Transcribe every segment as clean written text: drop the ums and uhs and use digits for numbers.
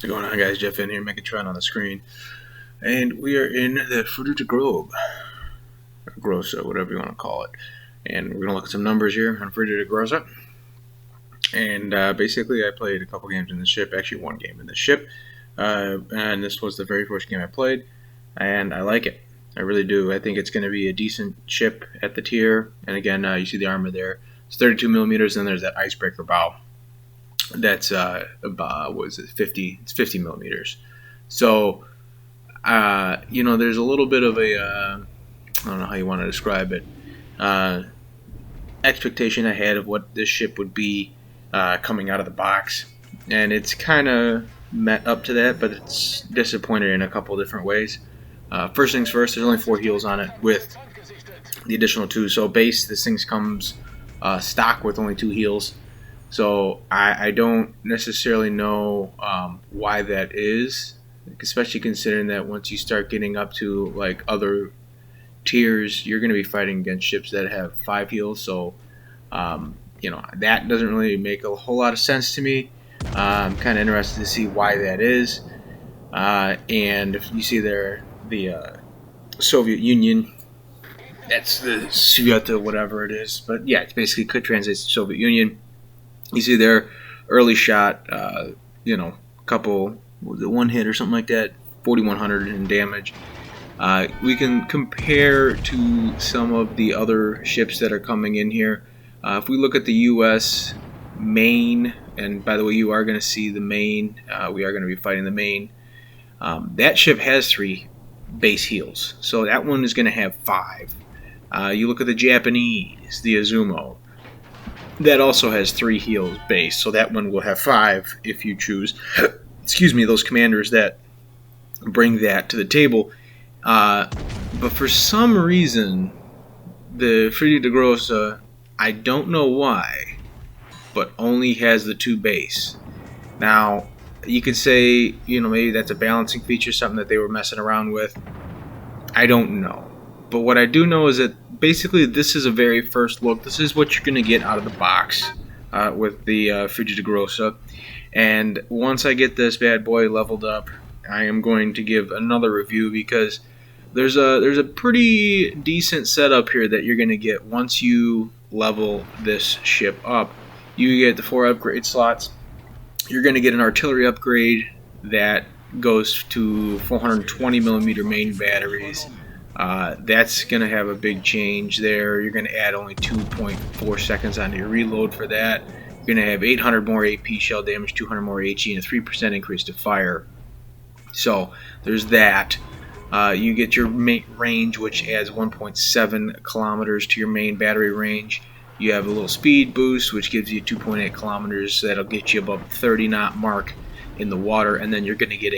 What's going on, guys? Jeff in here, Megatron on the screen, and we are in the Grobe, or Grossa, whatever you want to call it. And we're gonna look at some numbers here on Grossa. And basically, I played a couple games in the ship, actually one game in the ship, and this was the very first game I played, and I like it. I really do. I think it's going to be a decent ship at the tier. And again, you see the armor there. It's 32 millimeters, and there's that icebreaker bow. That's what is it, 50? It's 50 millimeters. So, there's a little bit of a, I don't know how you want to describe it, expectation I had of what this ship would be coming out of the box, and it's kind of met up to that, but it's disappointed in a couple different ways. First things first, there's only 4 heals on it with the additional 2. So base, this thing comes stock with only 2 heals. So I don't necessarily know why that is, especially considering that once you start getting up to like other tiers, you're going to be fighting against ships that have 5 heals. So that doesn't really make a whole lot of sense to me. I'm kind of interested to see why that is. And if you see there the Soviet Union, that's the Svyata, whatever it is, but yeah, it basically could translate to Soviet Union. You see there, early shot, couple, was it 1 hit or something like that, 4,100 in damage. We can compare to some of the other ships that are coming in here. If we look at the U.S. main, and by the way, you are going to see the main, we are going to be fighting the main. That ship has 3 base heals, so that one is going to have 5. You look at the Japanese, the Azumo. That also has 3 heals base, so that one will have 5 if you choose. Excuse me, those commanders that bring that to the table. But for some reason, the Friedrich de Grosse, I don't know why, but only has the 2 base. Now, you could say, maybe that's a balancing feature, something that they were messing around with. I don't know. But what I do know is that basically this is a very first look. This is what you're going to get out of the box with the Friedrich de Grosse. And once I get this bad boy leveled up, I am going to give another review, because there's a pretty decent setup here that you're going to get once you level this ship up. You get the 4 upgrade slots. You're going to get an artillery upgrade that goes to 420 millimeter main batteries. That's going to have a big change there. You're going to add only 2.4 seconds onto your reload for that. You're going to have 800 more AP shell damage, 200 more HE, and a 3% increase to fire. So there's that. You get your main range, which adds 1.7 kilometers to your main battery range. You have a little speed boost, which gives you 2.8 kilometers. So that'll get you above the 30 knot mark in the water. And then you're going to get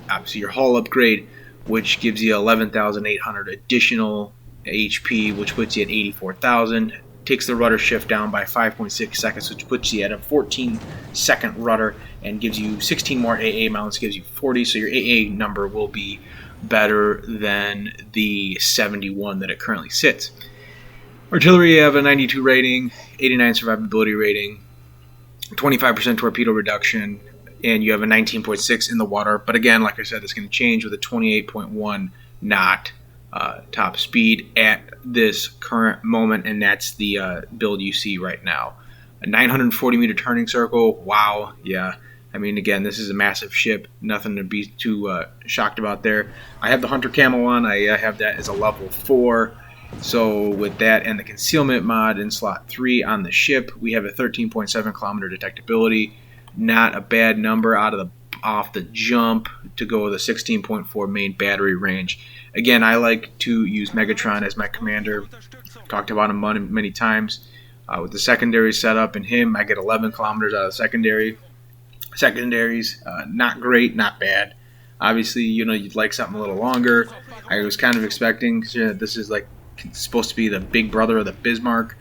obviously your hull upgrade, which gives you 11,800 additional HP, which puts you at 84,000. Takes the rudder shift down by 5.6 seconds, which puts you at a 14-second rudder, and gives you 16 more AA mounts, gives you 40. So your AA number will be better than the 71 that it currently sits. Artillery, you have a 92 rating, 89 survivability rating, 25% torpedo reduction, and you have a 19.6 in the water. But again, like I said, it's going to change with a 28.1 knot top speed at this current moment, and that's the build you see right now. A 940 meter turning circle. Wow, yeah. I mean, again, this is a massive ship. Nothing to be too shocked about there. I have the Hunter Camo on. I have that as a level 4. So with that and the concealment mod in slot 3 on the ship, we have a 13.7 kilometer detectability. Not a bad number off the jump to go with a 16.4 main battery range. Again, I like to use Megatron as my commander. Talked about him many times. With the secondary setup and him, I get 11 kilometers out of the secondaries. Not great, not bad. Obviously, you'd like something a little longer. I was kind of expecting, this is like supposed to be the big brother of the Bismarck,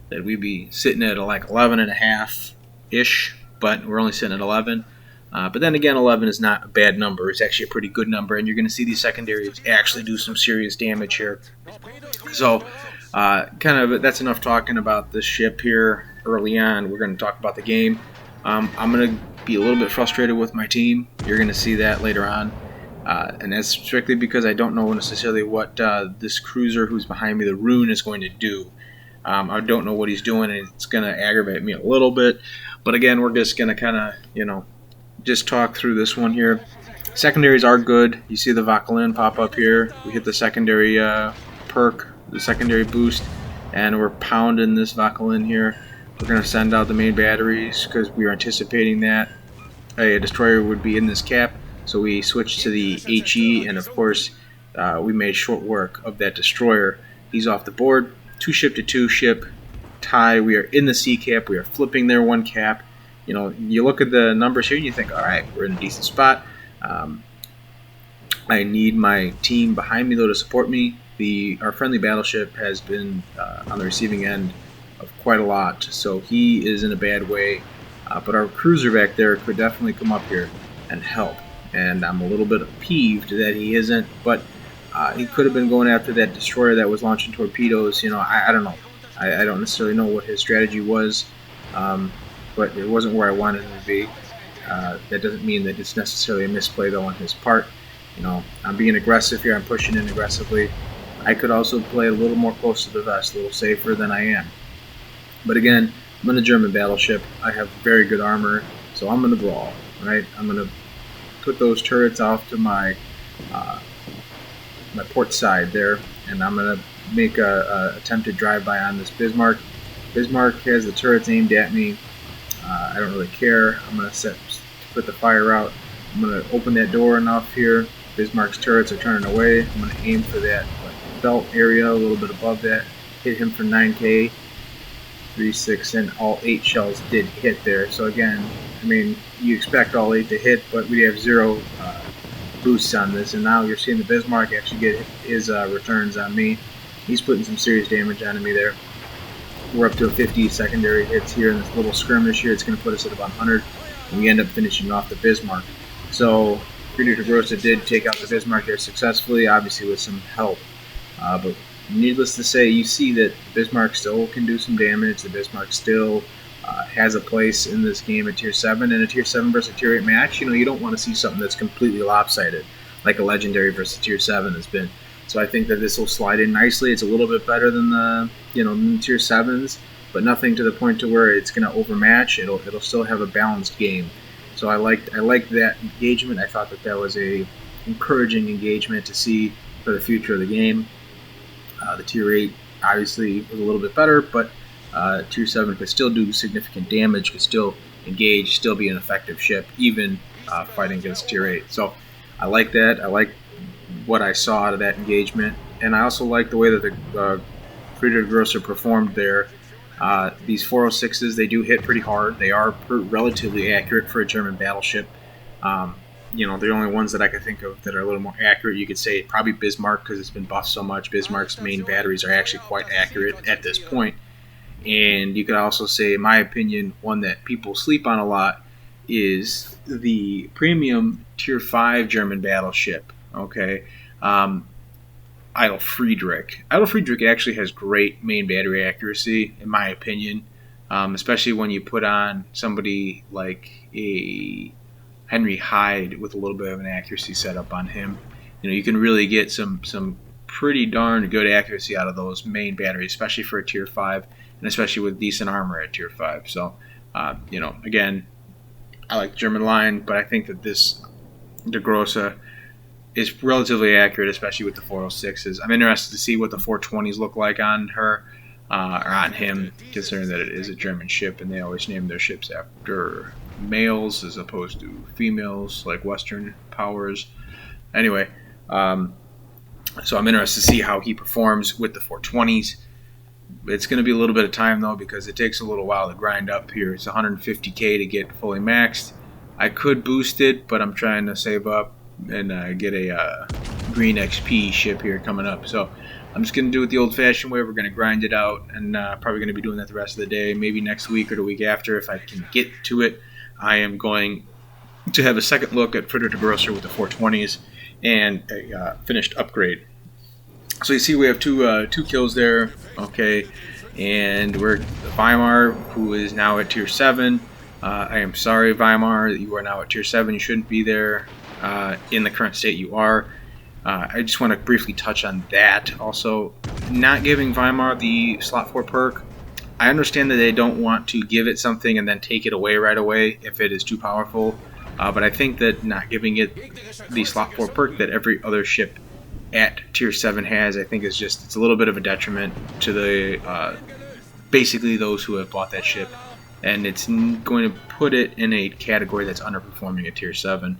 that we'd be sitting at like 11 and a half ish, but we're only sitting at 11. But then again, 11 is not a bad number. It's actually a pretty good number, and you're going to see these secondaries actually do some serious damage here. So that's enough talking about this ship here early on. We're going to talk about the game. I'm going to be a little bit frustrated with my team. You're going to see that later on. And that's strictly because I don't know necessarily what this cruiser who's behind me, the Rune, is going to do. I don't know what he's doing, and it's going to aggravate me a little bit. But again, we're just going to kind of, just talk through this one here. Secondaries are good. You see the Vakalin pop up here. We hit the secondary perk, the secondary boost, and we're pounding this Vakalin here. We're going to send out the main batteries because we were anticipating that a destroyer would be in this cap. So we switched to the HE, and of course, we made short work of that destroyer. He's off the board. 2 ship to 2 ship tie. We are in the C cap. We are flipping their 1 cap. You look at the numbers here and you think, all right, we're in a decent spot. I need my team behind me, though, to support me. Our friendly battleship has been on the receiving end of quite a lot, so he is in a bad way. But our cruiser back there could definitely come up here and help. And I'm a little bit peeved that he isn't, but he could have been going after that destroyer that was launching torpedoes. I don't know. I don't necessarily know what his strategy was, but it wasn't where I wanted him to be. That doesn't mean that it's necessarily a misplay, though, on his part. I'm being aggressive here. I'm pushing in aggressively. I could also play a little more close to the vest, a little safer than I am. But again, I'm in a German battleship. I have very good armor, so I'm going to brawl. Right? I'm going to put those turrets off to my port side there, and I'm going to make a attempted drive-by on this Bismarck. Bismarck has the turrets aimed at me. I don't really care. I'm going to put the fire out. I'm going to open that door enough here. Bismarck's turrets are turning away. I'm going to aim for that belt area, a little bit above that. Hit him for 9k. 3, 6, and all 8 shells did hit there. So again, you expect all 8 to hit, but we have 0 boosts on this. And now you're seeing the Bismarck actually get his returns on me. He's putting some serious damage on me there. We're up to 50 secondary hits here in this little skirmish here. It's going to put us at about 100, and we end up finishing off the Bismarck. So Friedrich de Grosse did take out the Bismarck there successfully, obviously with some help. But needless to say, you see that the Bismarck still can do some damage. The Bismarck still has a place in this game at Tier 7, and a Tier 7 versus a Tier 8 match, you don't want to see something that's completely lopsided, like a Legendary versus Tier 7 has been. So I think that this will slide in nicely. It's a little bit better than the Tier 7s, but nothing to the point to where it's going to overmatch. It'll still have a balanced game. So I liked that engagement. I thought that was a encouraging engagement to see for the future of the game. The Tier 8 obviously was a little bit better, but Tier 7 could still do significant damage, could still engage, still be an effective ship, even fighting against Tier 8. So I like that. I like what I saw out of that engagement, and I also like the way that the Friedrich de Grosse performed there. These 406s, they do hit pretty hard. They are relatively accurate for a German battleship. They're the only ones that I could think of that are a little more accurate. You could say probably Bismarck, because it's been buffed so much. Bismarck's main batteries are actually quite accurate at this point. And you could also say, in my opinion, one that people sleep on a lot is the premium Tier 5 German battleship. Okay, Idle Friedrich. Idle Friedrich actually has great main battery accuracy, in my opinion, especially when you put on somebody like a Henry Hyde with a little bit of an accuracy setup on him. You can really get some pretty darn good accuracy out of those main batteries, especially for a Tier 5, and especially with decent armor at Tier 5. So, again, I like the German line, but I think that this de Grosse is relatively accurate, especially with the 406s. I'm interested to see what the 420s look like on her, or on him, considering that it is a German ship, and they always name their ships after males as opposed to females, like Western powers. Anyway, so I'm interested to see how he performs with the 420s. It's going to be a little bit of time, though, because it takes a little while to grind up here. It's 150k to get fully maxed. I could boost it, but I'm trying to save up and get a green XP ship here coming up. So I'm just going to do it the old-fashioned way. We're going to grind it out, and probably going to be doing that the rest of the day, maybe next week or the week after if I can get to it. I am going to have a second look at Friedrich de Grosse with the 420s and a finished upgrade. So you see we have two kills there, okay, and we're Weimar, who is now at Tier 7. I am sorry, Weimar, that you are now at tier 7. You shouldn't be there in the current state you are. I just want to briefly touch on that. Also, not giving Weimar the slot 4 perk. I understand that they don't want to give it something and then take it away right away if it is too powerful. But I think that not giving it the slot 4 perk that every other ship at tier 7 has, I think is just, it's a little bit of a detriment to the basically those who have bought that ship. And it's going to put it in a category that's underperforming at tier 7.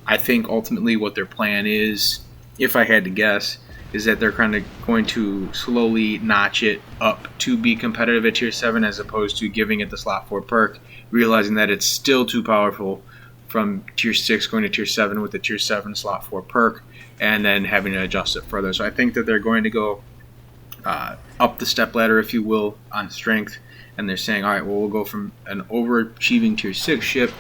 I think ultimately what their plan is, if I had to guess, is that they're kind of going to slowly notch it up to be competitive at tier 7 as opposed to giving it the slot 4 perk, realizing that it's still too powerful from tier 6 going to tier 7 with the tier 7 slot 4 perk, and then having to adjust it further. So I think that they're going to go up the step ladder, if you will, on strength, and they're saying, all right, well, we'll go from an overachieving tier 6 ship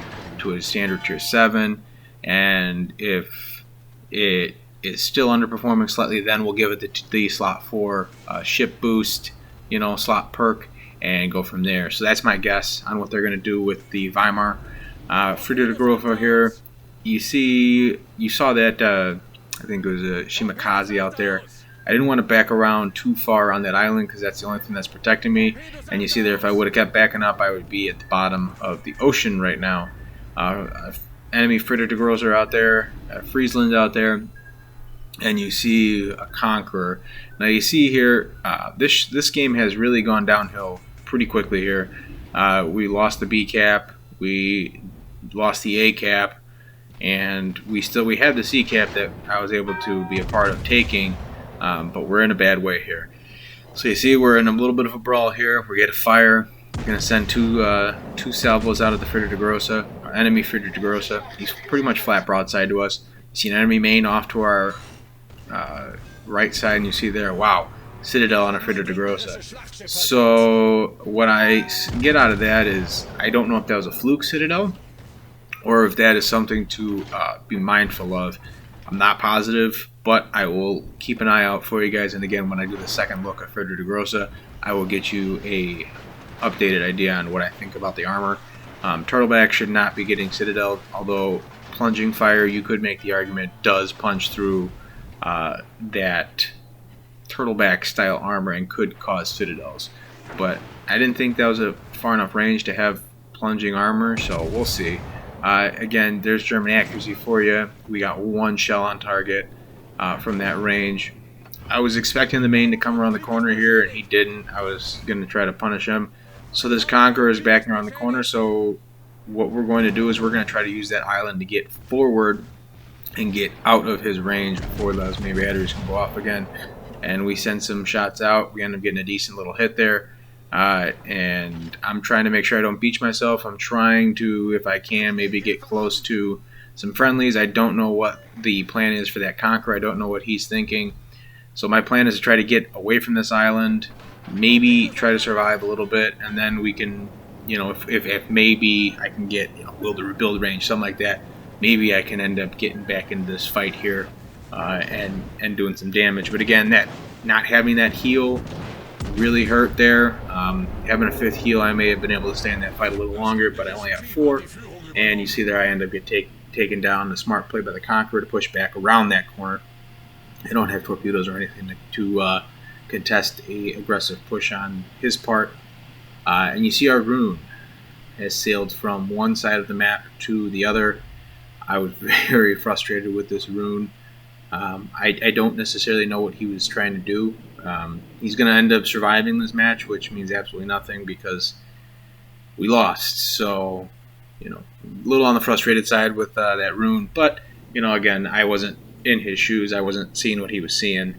to a standard tier 7, and if it is still underperforming slightly, then we'll give it the slot 4 ship boost, slot perk, and go from there. So that's my guess on what they're going to do with the Weimar. Frida de Grobe here, you saw that, I think it was a Shimakaze out there. I didn't want to back around too far on that island because that's the only thing that's protecting me. And you see there, if I would have kept backing up, I would be at the bottom of the ocean right now. Enemy Frida de Grobe are out there, Friesland out there, and you see a Conqueror. Now you see here, this game has really gone downhill pretty quickly here. We lost the B cap, we lost the A cap, and we had the C cap that I was able to be a part of taking, but we're in a bad way here. So you see we're in a little bit of a brawl here. We get a fire. We're going to send two salvos out of the Frida de Grobe, our enemy Frida de Grobe. He's pretty much flat broadside to us. You see an enemy main off to our right side, and you see there, wow, Citadel on a Frida de Grobe. So what I get out of that is, I don't know if that was a fluke Citadel or if that is something to be mindful of. I'm not positive, but I will keep an eye out for you guys. And again, when I do the second look at Frida de Grobe, I will get you a updated idea on what I think about the armor. Turtleback should not be getting Citadel, although plunging fire, you could make the argument, does punch through that Turtleback style armor and could cause Citadels. But I didn't think that was a far enough range to have plunging armor, so we'll see. Again, there's German accuracy for you. We got one shell on target from that range. I was expecting the main to come around the corner here, and he didn't. I was going to try to punish him. So this Conqueror is backing around the corner, so what we're going to do is we're going to try to use that island to get forward and get out of his range before those main batteries can go off again. And we send some shots out. We end up getting a decent little hit there. And I'm trying to make sure I don't beach myself. I'm trying to, if I can, maybe get close to some friendlies. I don't know what the plan is for that Conqueror. I don't know what he's thinking. So my plan is to try to get away from this island, maybe try to survive a little bit, and then we can, if maybe I can get, build a rebuild range, something like that, maybe I can end up getting back into this fight here and doing some damage. But again, that not having that heal really hurt there. Having a 5th heal, I may have been able to stay in that fight a little longer, but I only have 4. And you see there, I end up getting taken down. The smart play by the Conqueror to push back around that corner. I don't have torpedoes or anything to contest a aggressive push on his part. And you see our rune has sailed from one side of the map to the other. I was very frustrated with this rune. I don't necessarily know what he was trying to do. He's going to end up surviving this match, which means absolutely nothing because we lost. So, a little on the frustrated side with that rune. But, again, I wasn't in his shoes. I wasn't seeing what he was seeing.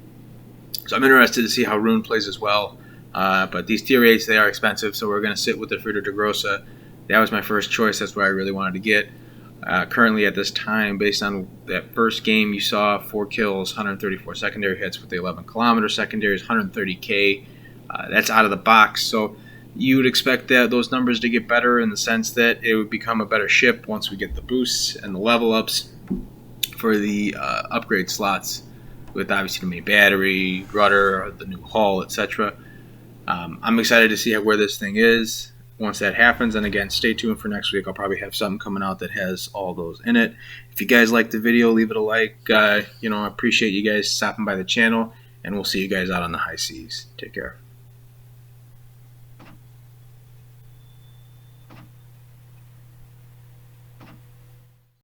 So I'm interested to see how rune plays as well. But these tier 8s, they are expensive, so we're going to sit with the Frida de Grobe. That was my first choice. That's what I really wanted to get. Currently at this time, based on that first game, you saw 4 kills, 134 secondary hits with the 11-kilometer secondaries, 130k. That's out of the box. So you would expect those numbers to get better in the sense that it would become a better ship once we get the boosts and the level ups for the upgrade slots with obviously the main battery, rudder, the new hull, etc. I'm excited to see where this thing is. once that happens. And again, stay tuned for next week. I'll probably have something coming out that has all those in it. If you guys like the video, leave it a like. I appreciate you guys stopping by the channel, and we'll see you guys out on the high seas. Take care.